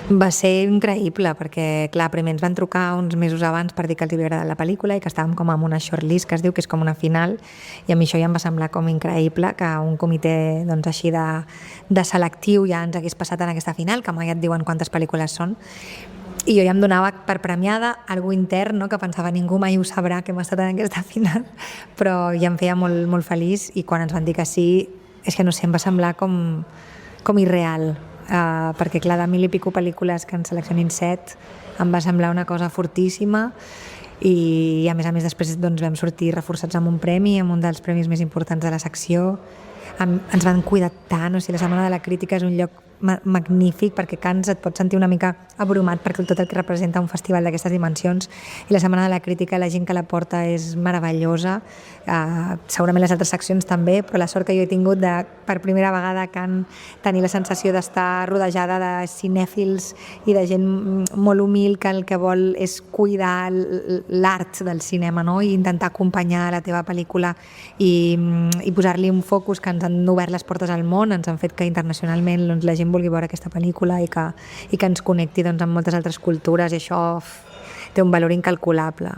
Va ser increïble perquè, clar, primer ens van trucar uns mesos abans per dir que els havia agradat la pel·lícula i que estàvem com amb una shortlist que es diu, que és com una final, i a mi això ja em va semblar com increïble que un comitè doncs, així de selectiu ja ens hagués passat en aquesta final, que mai et diuen quantes pel·lícules són, i jo ja em donava per premiada algú intern, no? Que pensava ningú mai ho sabrà que hem estat en aquesta final, però ja em feia molt, molt feliç, i quan ens van dir que sí, és que no sé, em va semblar com irreal, perquè clar, de 1000 i pico pel·lícules que en seleccionin 7 em va semblar una cosa fortíssima, i a més després doncs, vam sortir reforçats amb un premi, amb un dels premis més importants de la secció. Ens van cuidar tant, o sigui, la Setmana de la Crítica és un lloc magnífic perquè Cannes et pot sentir una mica abrumat perquè tot el que representa un festival d'aquestes dimensions, i la Setmana de la Crítica, la gent que la porta és meravellosa, segurament les altres seccions també, però la sort que jo he tingut de per primera vegada a Cannes tenir la sensació d'estar rodejada de cinèfils i de gent molt humil que el que vol és cuidar l'art del cinema, no? I intentar acompanyar la teva pel·lícula i posar-li un focus, que ens han obert les portes al món, ens han fet que internacionalment doncs, la gent vulgui veure aquesta pel·lícula i que ens connecti doncs, amb moltes altres cultures, i això té un valor incalculable.